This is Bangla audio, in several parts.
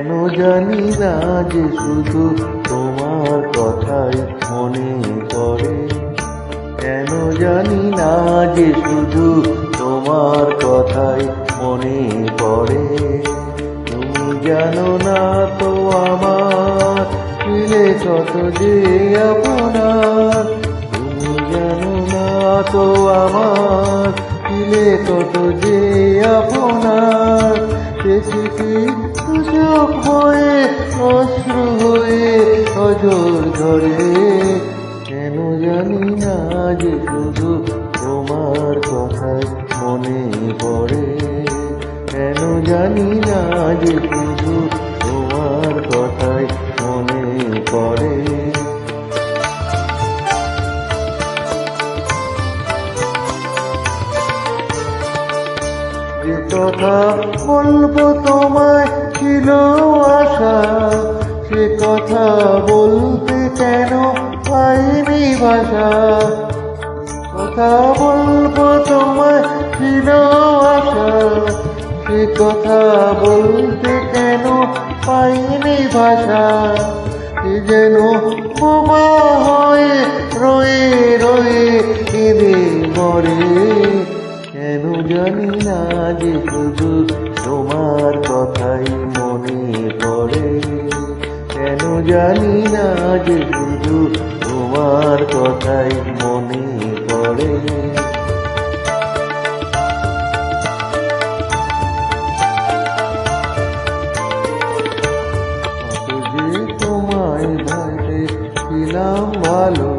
কেন জানি না যে শুধু তোমার কথাই মনে পড়ে, কেন জানি না যে শুধু তোমার কথাই মনে পড়ে। তুমি জানো না তো আমার ছিলে কত যে আপনার, তুমি জানো না তো আমার ছিলে কত যে আপনার। স্মৃতি চোখ হয়ে অশ্রু হয়ে অজর ধরে, কেন জানি না যে শুধু তোমার কথাই মনে পড়ে, কেন জানি না যে শুধু তোমার কথাই মনে পড়ে। যে কথা বলবো তোমায় ছিল আশা, সে কথা বলতে কেন পাইনি ভাষা। কথা বলবো তোমায় ছিল আশা, সে কথা বলতে কেন পাইনি ভাষা। সে যেন বোবা হয়ে রয়ে রয়ে কেঁদে মরে, কেন জানি না যে শুধু তোমার কথাই মনে পড়ে, কেন জানি না যে শুধু তোমার কথাই মনে পড়ে। যে তোমায় ভাইতে ছিলাম ভালো,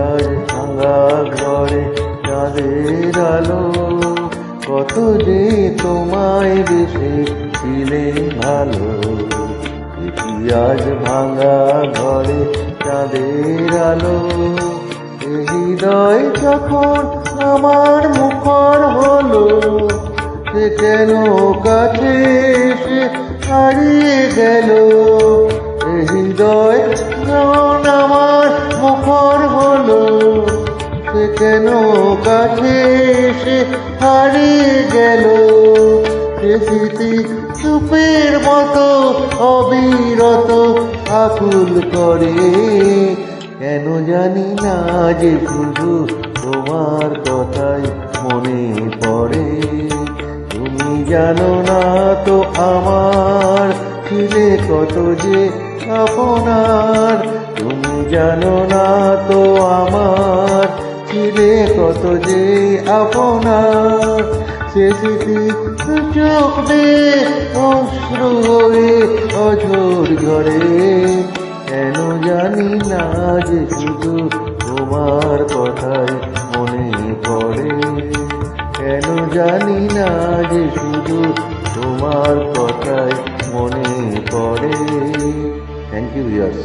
আর ভাঙা ঘরে চাঁদের আলো, কত যে তোমায় বেশি ছিলে ভালো। আজ ভাঙা ঘরে চাঁদের আলো, হৃদয় যখন আমার মুখর হলো, সে কেন কাছে এসে হারিয়ে গেল। হৃদয় যখন আমার মুখর হলো, সে কেন কাছে এসে হারিয়ে গেল। সে স্মৃতি সুপের মতো অবিরত আকুল করে, কেন জানি না যে শুধু তোমার কথাই মনে পড়ে। তুমি জানো না তো আমার ছিলে কত যে আপনার, তুমি জানো না তো আমার ছিলে কত যে আপনার। সে স্মৃতি চোখ দিয়ে অশ্রু হয়ে অঝোর ঝরে, কেন জানি না যে শুধু তোমার কথাই মনে পড়ে, কেন জানি না যে শুধু তোমার কথাই মনে পড়ে। Thank you viewers.